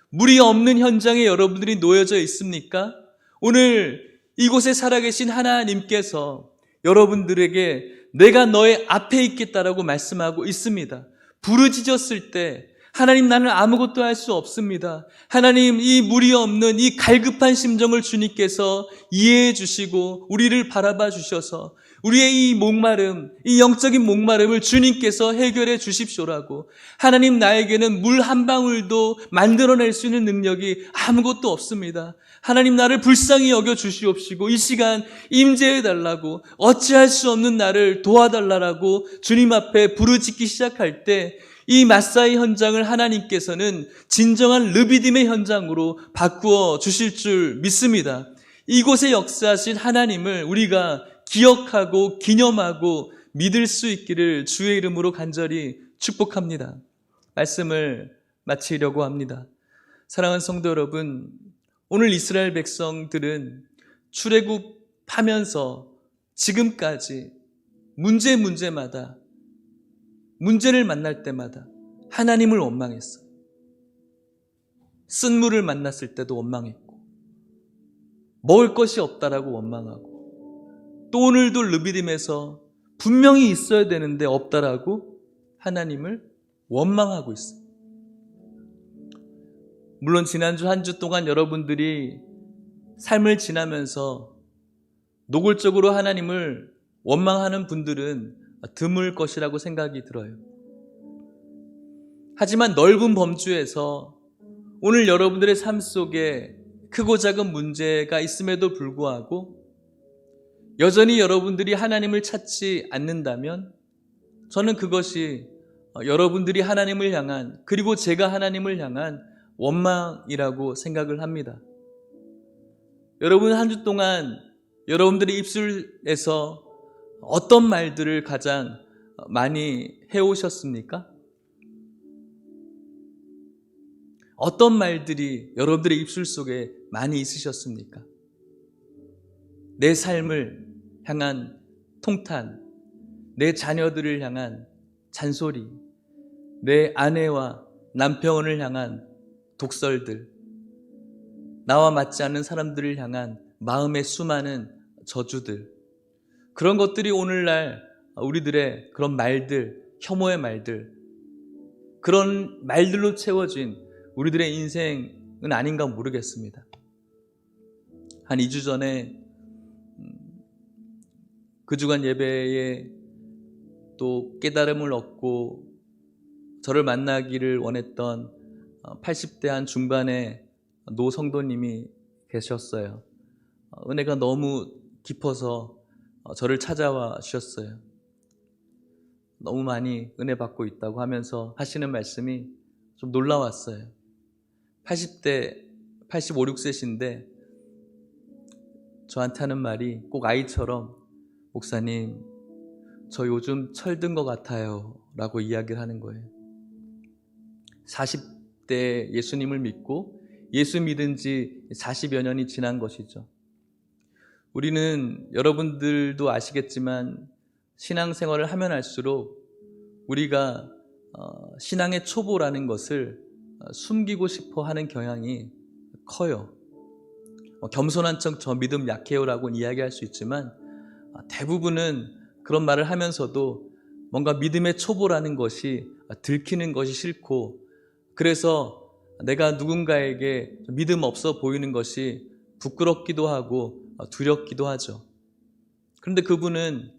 물이 없는 현장에 여러분들이 놓여져 있습니까? 오늘 이곳에 살아계신 하나님께서 여러분들에게 내가 너의 앞에 있겠다라고 말씀하고 있습니다. 부르짖었을 때 하나님, 나는 아무것도 할 수 없습니다. 하나님, 이 물이 없는 이 갈급한 심정을 주님께서 이해해 주시고 우리를 바라봐 주셔서 우리의 이 목마름, 이 영적인 목마름을 주님께서 해결해 주십시오라고. 하나님, 나에게는 물 한 방울도 만들어낼 수 있는 능력이 아무것도 없습니다. 하나님, 나를 불쌍히 여겨 주시옵시고 이 시간 임재해 달라고, 어찌할 수 없는 나를 도와달라고 주님 앞에 부르짖기 시작할 때 이 마사의 현장을 하나님께서는 진정한 르비딤의 현장으로 바꾸어 주실 줄 믿습니다. 이곳에 역사하신 하나님을 우리가 기억하고 기념하고 믿을 수 있기를 주의 이름으로 간절히 축복합니다. 말씀을 마치려고 합니다. 사랑하는 성도 여러분, 오늘 이스라엘 백성들은 출애굽하면서 지금까지 문제마다, 문제를 만날 때마다 하나님을 원망했어요. 쓴물을 만났을 때도 원망했고, 먹을 것이 없다라고 원망하고, 또 오늘도 르비딤에서 분명히 있어야 되는데 없다라고 하나님을 원망하고 있어요. 물론 지난주 한 주 동안 여러분들이 삶을 지나면서 노골적으로 하나님을 원망하는 분들은 드물 것이라고 생각이 들어요. 하지만 넓은 범주에서 오늘 여러분들의 삶 속에 크고 작은 문제가 있음에도 불구하고 여전히 여러분들이 하나님을 찾지 않는다면 저는 그것이 여러분들이 하나님을 향한, 그리고 제가 하나님을 향한 원망이라고 생각을 합니다. 여러분, 한 주 동안 여러분들의 입술에서 어떤 말들을 가장 많이 해오셨습니까? 어떤 말들이 여러분들의 입술 속에 많이 있으셨습니까? 내 삶을 향한 통탄, 내 자녀들을 향한 잔소리, 내 아내와 남편을 향한 독설들, 나와 맞지 않는 사람들을 향한 마음의 수많은 저주들, 그런 것들이 오늘날 우리들의 그런 말들, 혐오의 말들, 그런 말들로 채워진 우리들의 인생은 아닌가 모르겠습니다. 한 2주 전에 그 주간 예배에 또 깨달음을 얻고 저를 만나기를 원했던 80대 한 중반의 노 성도님이 계셨어요. 은혜가 너무 깊어서 저를 찾아와 주셨어요. 너무 많이 은혜 받고 있다고 하면서 하시는 말씀이 좀 놀라웠어요. 80대, 85, 6세신데 저한테 하는 말이 꼭 아이처럼, 목사님, 저 요즘 철든 것 같아요 라고 이야기를 하는 거예요. 40대 예수님을 믿고 예수 믿은 지 40여 년이 지난 것이죠. 우리는 여러분들도 아시겠지만 신앙생활을 하면 할수록 우리가 신앙의 초보라는 것을 숨기고 싶어 하는 경향이 커요. 겸손한 척 저 믿음 약해요라고 이야기할 수 있지만 대부분은 그런 말을 하면서도 뭔가 믿음의 초보라는 것이 들키는 것이 싫고, 그래서 내가 누군가에게 믿음 없어 보이는 것이 부끄럽기도 하고 두렵기도 하죠. 그런데 그분은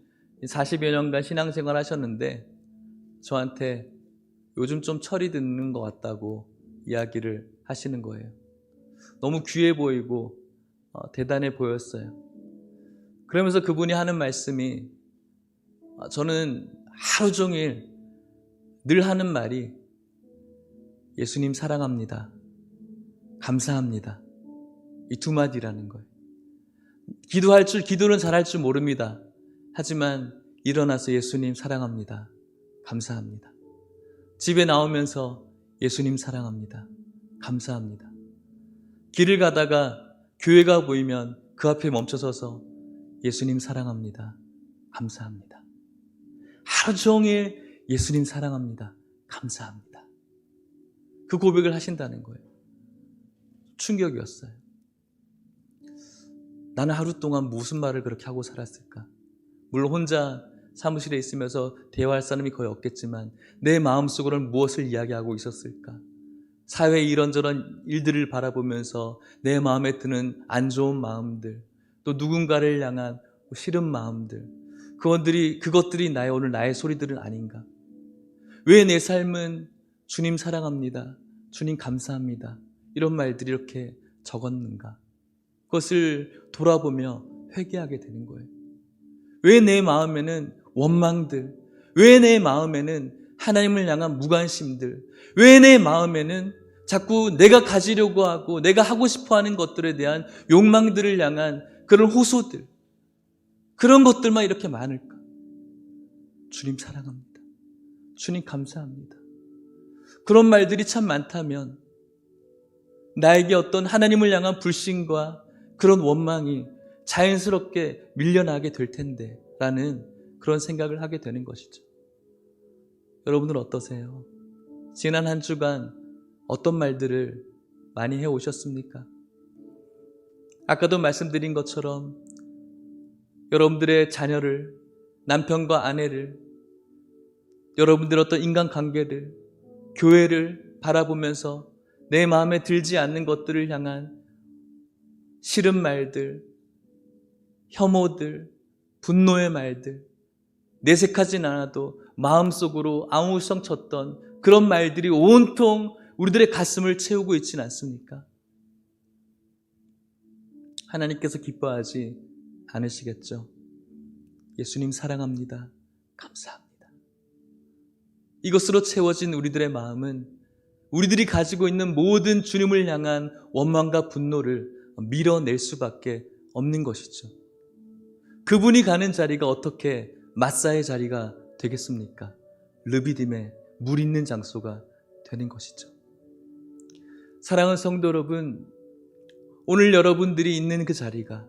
40여 년간 신앙생활 하셨는데 저한테 요즘 좀 철이 드는 것 같다고 이야기를 하시는 거예요. 너무 귀해 보이고 대단해 보였어요. 그러면서 그분이 하는 말씀이, 저는 하루 종일 늘 하는 말이 예수님 사랑합니다, 감사합니다, 이 두 마디라는 거예요. 기도는 잘할 줄 모릅니다. 하지만 일어나서 예수님 사랑합니다, 감사합니다. 집에 나오면서 예수님 사랑합니다, 감사합니다. 길을 가다가 교회가 보이면 그 앞에 멈춰서서 예수님 사랑합니다, 감사합니다. 하루 종일 예수님 사랑합니다, 감사합니다. 그 고백을 하신다는 거예요. 충격이었어요. 나는 하루 동안 무슨 말을 그렇게 하고 살았을까? 물론 혼자 사무실에 있으면서 대화할 사람이 거의 없겠지만 내 마음속으로는 무엇을 이야기하고 있었을까? 사회의 이런저런 일들을 바라보면서 내 마음에 드는 안 좋은 마음들, 또 누군가를 향한 싫은 마음들, 그것들이 오늘 나의 소리들은 아닌가? 왜 내 삶은 주님 사랑합니다, 주님 감사합니다, 이런 말들이 이렇게 적었는가? 그것을 돌아보며 회개하게 되는 거예요. 왜 내 마음에는 원망들, 왜 내 마음에는 하나님을 향한 무관심들, 왜 내 마음에는 자꾸 내가 가지려고 하고 내가 하고 싶어하는 것들에 대한 욕망들을 향한 그런 호소들, 그런 것들만 이렇게 많을까? 주님 사랑합니다, 주님 감사합니다, 그런 말들이 참 많다면 나에게 어떤 하나님을 향한 불신과 그런 원망이 자연스럽게 밀려나게 될 텐데 라는 그런 생각을 하게 되는 것이죠. 여러분들 어떠세요? 지난 한 주간 어떤 말들을 많이 해오셨습니까? 아까도 말씀드린 것처럼 여러분들의 자녀를, 남편과 아내를, 여러분들의 어떤 인간관계를, 교회를 바라보면서 내 마음에 들지 않는 것들을 향한 싫은 말들, 혐오들, 분노의 말들, 내색하진 않아도 마음속으로 아우성 쳤던 그런 말들이 온통 우리들의 가슴을 채우고 있지는 않습니까? 하나님께서 기뻐하지 않으시겠죠? 예수님 사랑합니다, 감사합니다. 이것으로 채워진 우리들의 마음은 우리들이 가지고 있는 모든 주님을 향한 원망과 분노를 밀어낼 수밖에 없는 것이죠. 그분이 가는 자리가 어떻게 마사의 자리가 되겠습니까? 르비딤의 물 있는 장소가 되는 것이죠. 사랑하는 성도 여러분, 오늘 여러분들이 있는 그 자리가,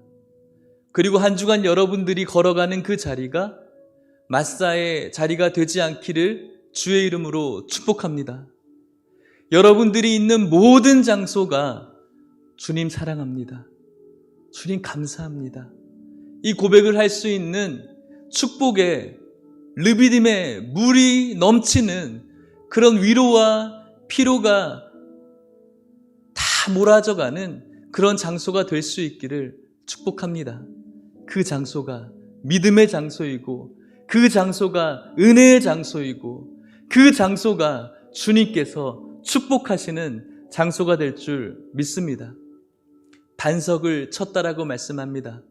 그리고 한 주간 여러분들이 걸어가는 그 자리가 마사의 자리가 되지 않기를 주의 이름으로 축복합니다. 여러분들이 있는 모든 장소가 주님 사랑합니다, 주님 감사합니다, 이 고백을 할 수 있는 축복의 르비딤의 물이 넘치는 그런 위로와 피로가 다 몰아져가는 그런 장소가 될 수 있기를 축복합니다. 그 장소가 믿음의 장소이고, 그 장소가 은혜의 장소이고, 그 장소가 주님께서 축복하시는 장소가 될 줄 믿습니다. 반석을 쳤다라고 말씀합니다.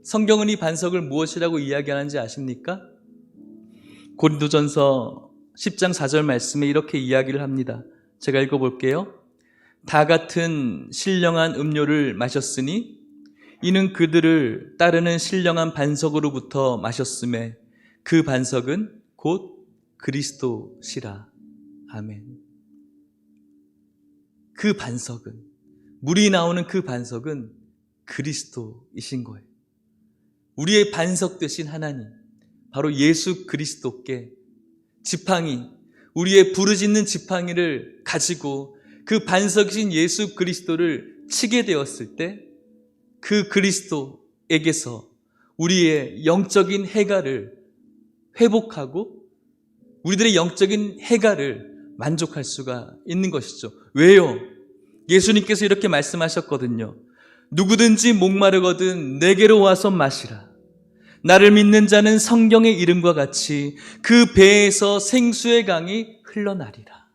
성경은 이 반석을 무엇이라고 이야기하는지 아십니까? 고린도전서 10장 4절 말씀에 이렇게 이야기를 합니다. 제가 읽어볼게요. 다 같은 신령한 음료를 마셨으니 이는 그들을 따르는 신령한 반석으로부터 마셨음에 그 반석은 곧 그리스도시라. 아멘. 그 반석은, 물이 나오는 그 반석은 그리스도이신 거예요. 우리의 반석 되신 하나님, 바로 예수 그리스도께 지팡이, 우리의 부르짖는 지팡이를 가지고 그 반석이신 예수 그리스도를 치게 되었을 때 그 그리스도에게서 우리의 영적인 해갈을 회복하고 우리들의 영적인 해갈을 만족할 수가 있는 것이죠. 왜요? 예수님께서 이렇게 말씀하셨거든요. 누구든지 목마르거든 내게로 와서 마시라. 나를 믿는 자는 성경의 이름과 같이 그 배에서 생수의 강이 흘러나리라.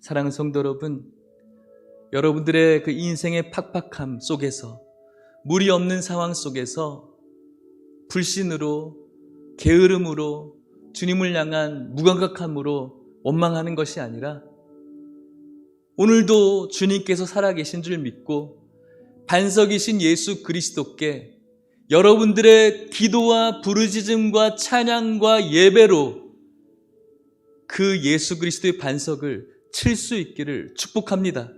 사랑하는 성도 여러분, 여러분들의 그 인생의 팍팍함 속에서, 물이 없는 상황 속에서 불신으로, 게으름으로, 주님을 향한 무감각함으로 원망하는 것이 아니라 오늘도 주님께서 살아계신 줄 믿고 반석이신 예수 그리스도께 여러분들의 기도와 부르짖음과 찬양과 예배로 그 예수 그리스도의 반석을 칠 수 있기를 축복합니다.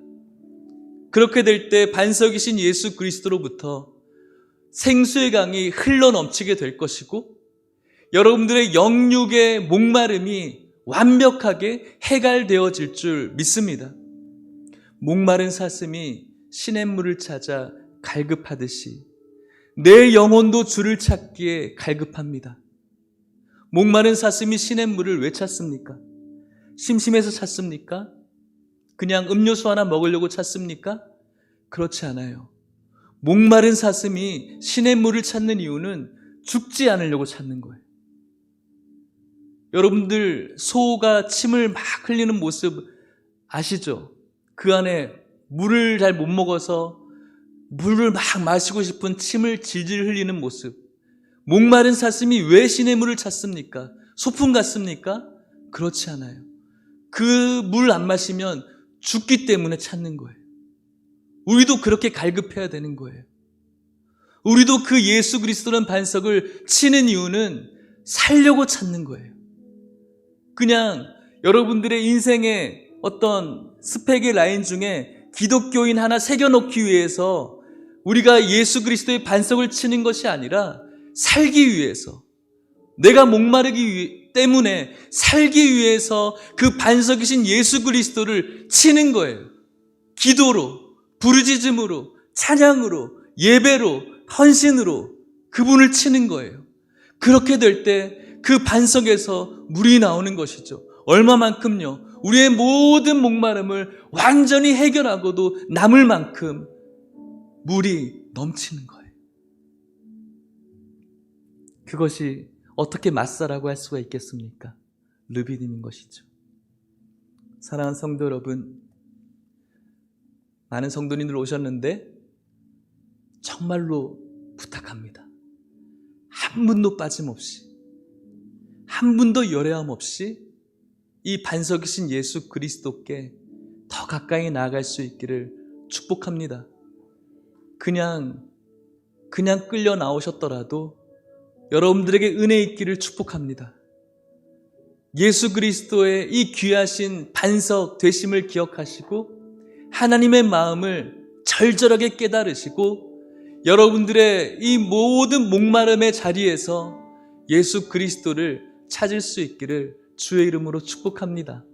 그렇게 될 때 반석이신 예수 그리스도로부터 생수의 강이 흘러넘치게 될 것이고 여러분들의 영육의 목마름이 완벽하게 해갈되어질 줄 믿습니다. 목마른 사슴이 시냇물을 찾아 갈급하듯이 내 영혼도 주를 찾기에 갈급합니다. 목마른 사슴이 시냇물을 왜 찾습니까? 심심해서 찾습니까? 그냥 음료수 하나 먹으려고 찾습니까? 그렇지 않아요. 목마른 사슴이 시냇물을 찾는 이유는 죽지 않으려고 찾는 거예요. 여러분들 소가 침을 막 흘리는 모습 아시죠? 그 안에 물을 잘 못 먹어서 물을 막 마시고 싶은 침을 질질 흘리는 모습. 목마른 사슴이 왜 시냇물을 찾습니까? 소풍 갔습니까? 그렇지 않아요. 그 물 안 마시면 죽기 때문에 찾는 거예요. 우리도 그렇게 갈급해야 되는 거예요. 우리도 그 예수 그리스도라는 반석을 치는 이유는 살려고 찾는 거예요. 그냥 여러분들의 인생의 어떤 스펙의 라인 중에 기독교인 하나 새겨놓기 위해서 우리가 예수 그리스도의 반석을 치는 것이 아니라 살기 위해서, 내가 목마르기 때문에 살기 위해서 그 반석이신 예수 그리스도를 치는 거예요. 기도로, 부르짖음으로, 찬양으로, 예배로, 헌신으로 그분을 치는 거예요. 그렇게 될 때 그 반석에서 물이 나오는 것이죠. 얼마만큼요? 우리의 모든 목마름을 완전히 해결하고도 남을 만큼 물이 넘치는 거예요. 그것이 어떻게 마사라고 할 수가 있겠습니까? 르비딤인 것이죠. 사랑하는 성도 여러분, 많은 성도님들 오셨는데 정말로 부탁합니다. 한 분도 빠짐없이, 한 분도 열애함 없이 이 반석이신 예수 그리스도께 더 가까이 나아갈 수 있기를 축복합니다. 그냥 끌려 나오셨더라도 여러분들에게 은혜 있기를 축복합니다. 예수 그리스도의 이 귀하신 반석 되심을 기억하시고 하나님의 마음을 절절하게 깨달으시고 여러분들의 이 모든 목마름의 자리에서 예수 그리스도를 찾을 수 있기를 주의 이름으로 축복합니다.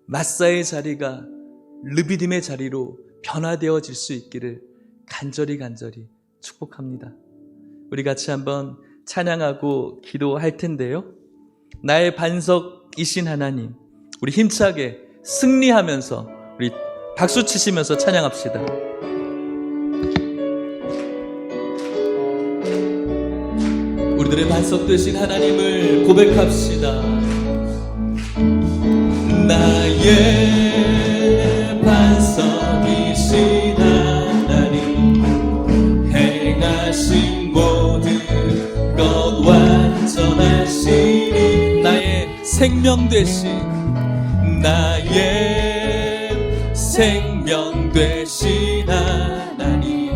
마사의 자리가 르비딤의 자리로 변화되어질 수 있기를 간절히 축복합니다. 우리 같이 한번 찬양하고 기도할 텐데요. 나의 반석이신 하나님, 우리 힘차게 승리하면서 우리 박수 치시면서 찬양합시다. 우리들의 반석 되신 하나님을 고백합시다. 나의 반석이신 하나님, 행하신 모든 것 완전하시니 나의 생명 되신, 나의 생명 되신 하나님,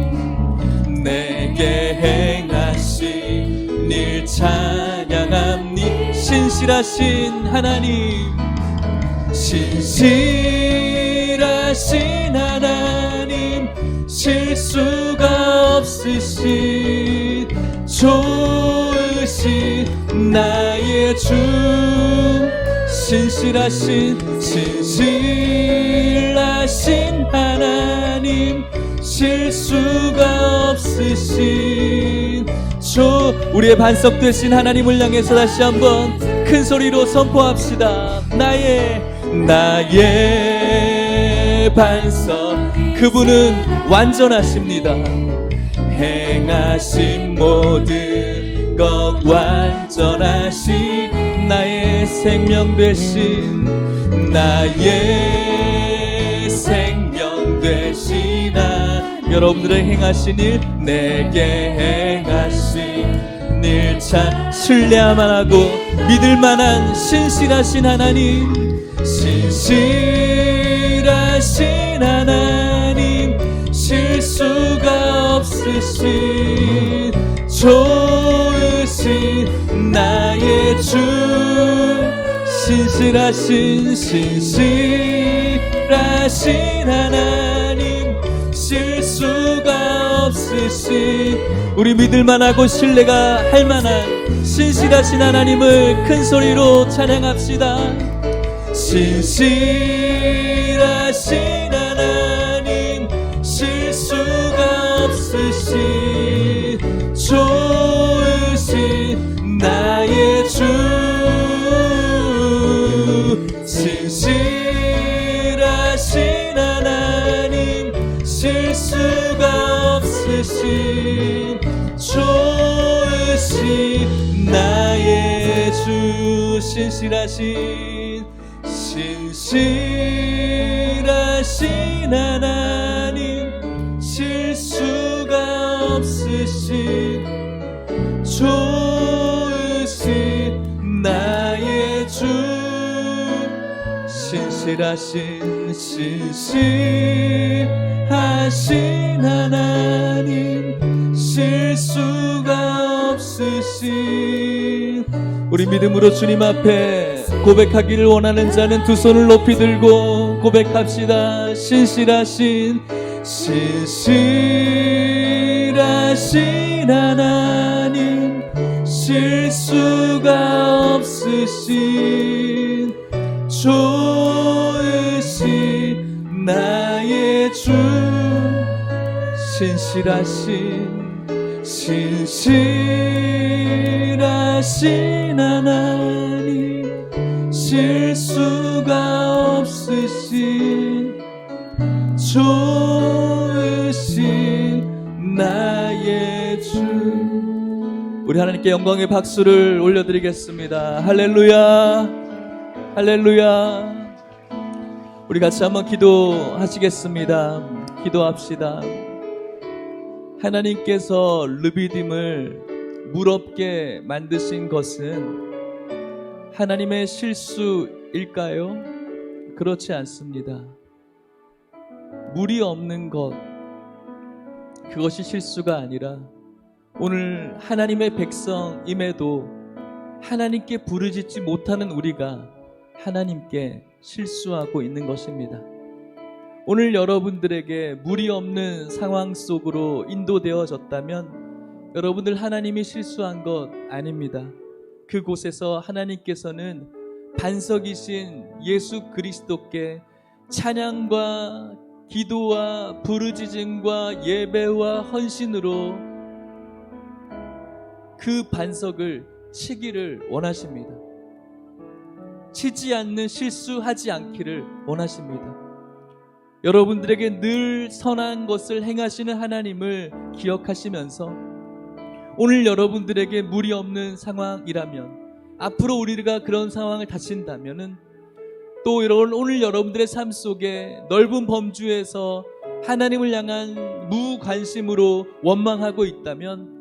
내게 행하신 일 찬양합니. 신실하신 하나님, 신실하신 하나님, 실수가 없으신 좋으신 나의 주, 신실하신 하나님, 실수가 없으신 우리의 반석 되신 하나님을 향해서 다시 한번 큰 소리로 선포합시다. 나의 반석, 그분은 완전하십니다. 행하신 모든 것 완전하신 나의 생명 되신, 나의 생명 되신 여러분들의 행하신 일, 내게 행하신 일 참 신뢰만 하고 믿을만한 신실하신 하나님, 신실하신 하나님, 실수가 없으신 좋으신 나의 주, 신실하신 하나님, 실수가 없으신, 우리 믿을만하고 신뢰가 할만한 신실하신 하나님을 큰 소리로 찬양합시다. 신실하신 하나님, 실수가 없으신 좋으신 나의 주, 신실하신 하나님, 실수가 없으신 좋으신 나의 주, 신실하신 하나님, 실수가 없으신 좋으신 나의 주, 신실하신 하나님, 실수가 없으신, 우리 믿음으로 주님 앞에 고백하기를 원하는 자는 두 손을 높이 들고 고백합시다. 신실하신 하나님, 실수가 없으신 좋으신 나의 주, 신실하신 하나님, 실수가 없으신 좋으신 나의 주. 우리 하나님께 영광의 박수를 올려드리겠습니다. 할렐루야, 할렐루야. 우리 같이 한번 기도하시겠습니다. 기도합시다. 하나님께서 르비딤을 물 없게 만드신 것은 하나님의 실수일까요? 그렇지 않습니다. 물이 없는 것, 그것이 실수가 아니라 오늘 하나님의 백성임에도 하나님께 부르짖지 못하는 우리가 하나님께 실수하고 있는 것입니다. 오늘 여러분들에게 물이 없는 상황 속으로 인도되어졌다면 여러분들 하나님이 실수한 것 아닙니다. 그곳에서 하나님께서는 반석이신 예수 그리스도께 찬양과 기도와 부르짖음과 예배와 헌신으로 그 반석을 치기를 원하십니다. 치지 않는, 실수하지 않기를 원하십니다. 여러분들에게 늘 선한 것을 행하시는 하나님을 기억하시면서 오늘 여러분들에게 물이 없는 상황이라면, 앞으로 우리가 그런 상황을 닥친다면은, 또 오늘 여러분들의 삶 속에 넓은 범주에서 하나님을 향한 무관심으로 원망하고 있다면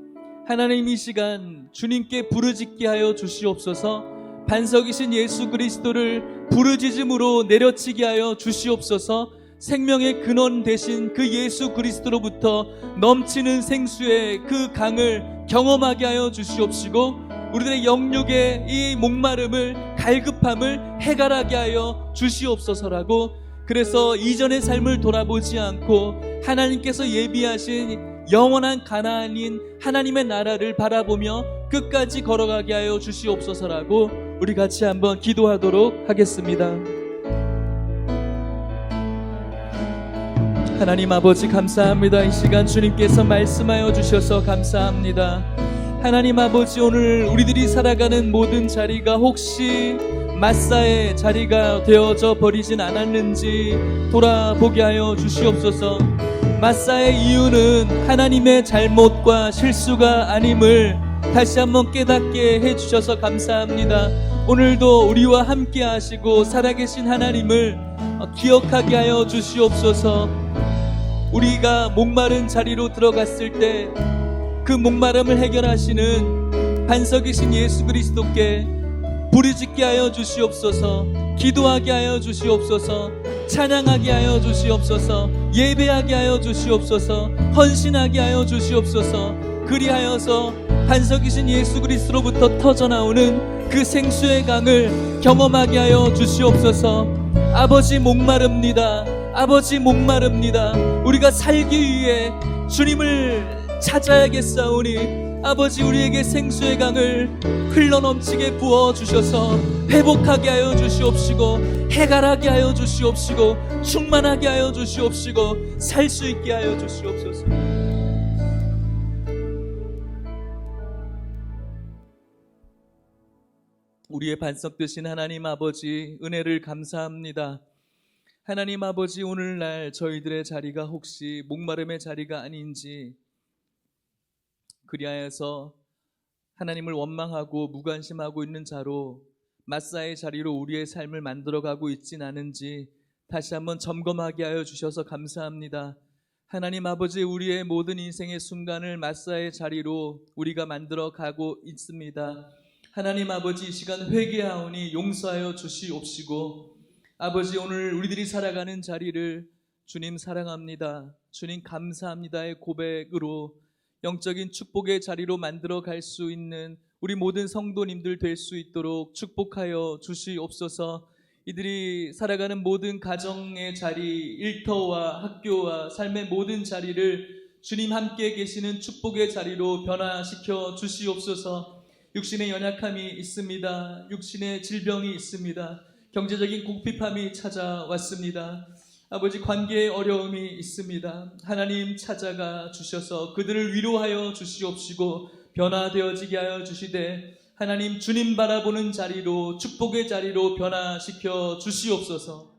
하나님 이 시간 주님께 부르짖게 하여 주시옵소서. 반석이신 예수 그리스도를 부르짖음으로 내려치게 하여 주시옵소서. 생명의 근원 되신 그 예수 그리스도로부터 넘치는 생수의 그 강을 경험하게 하여 주시옵시고, 우리들의 영육의 이 목마름을, 갈급함을 해결하게 하여 주시옵소서라고, 그래서 이전의 삶을 돌아보지 않고 하나님께서 예비하신 영원한 가나안인 하나님의 나라를 바라보며 끝까지 걸어가게 하여 주시옵소서라고 우리 같이 한번 기도하도록 하겠습니다. 하나님 아버지 감사합니다. 이 시간 주님께서 말씀하여 주셔서 감사합니다. 하나님 아버지, 오늘 우리들이 살아가는 모든 자리가 혹시 마사의 자리가 되어져 버리진 않았는지 돌아보게 하여 주시옵소서. 마사의 이유는 하나님의 잘못과 실수가 아님을 다시 한번 깨닫게 해주셔서 감사합니다. 오늘도 우리와 함께 하시고 살아계신 하나님을 기억하게 하여 주시옵소서. 우리가 목마른 자리로 들어갔을 때 그 목마름을 해결하시는 반석이신 예수 그리스도께 부르짖게 하여 주시옵소서. 기도하게 하여 주시옵소서. 찬양하게 하여 주시옵소서. 예배하게 하여 주시옵소서. 헌신하게 하여 주시옵소서. 그리하여서 반석이신 예수 그리스도로부터 터져나오는 그 생수의 강을 경험하게 하여 주시옵소서. 아버지 목마릅니다. 아버지 목마릅니다. 우리가 살기 위해 주님을 찾아야겠사오니 아버지, 우리에게 생수의 강을 흘러넘치게 부어주셔서 회복하게 하여 주시옵시고, 해갈하게 하여 주시옵시고, 충만하게 하여 주시옵시고, 살 수 있게 하여 주시옵소서. 우리의 반석 되신 하나님 아버지, 은혜를 감사합니다. 하나님 아버지, 오늘날 저희들의 자리가 혹시 목마름의 자리가 아닌지, 그리하여서 하나님을 원망하고 무관심하고 있는 자로 마사의 자리로 우리의 삶을 만들어가고 있진 않은지 다시 한번 점검하게 하여 주셔서 감사합니다. 하나님 아버지, 우리의 모든 인생의 순간을 마사의 자리로 우리가 만들어가고 있습니다. 하나님 아버지, 이 시간 회개하오니 용서하여 주시옵시고, 아버지, 오늘 우리들이 살아가는 자리를 주님 사랑합니다, 주님 감사합니다의 고백으로 영적인 축복의 자리로 만들어 갈 수 있는 우리 모든 성도님들 될 수 있도록 축복하여 주시옵소서. 이들이 살아가는 모든 가정의 자리, 일터와 학교와 삶의 모든 자리를 주님 함께 계시는 축복의 자리로 변화시켜 주시옵소서. 육신의 연약함이 있습니다. 육신의 질병이 있습니다. 경제적인 궁핍함이 찾아왔습니다. 아버지, 관계의 어려움이 있습니다. 하나님 찾아가 주셔서 그들을 위로하여 주시옵시고 변화되어지게 하여 주시되, 하나님 주님 바라보는 자리로, 축복의 자리로 변화시켜 주시옵소서.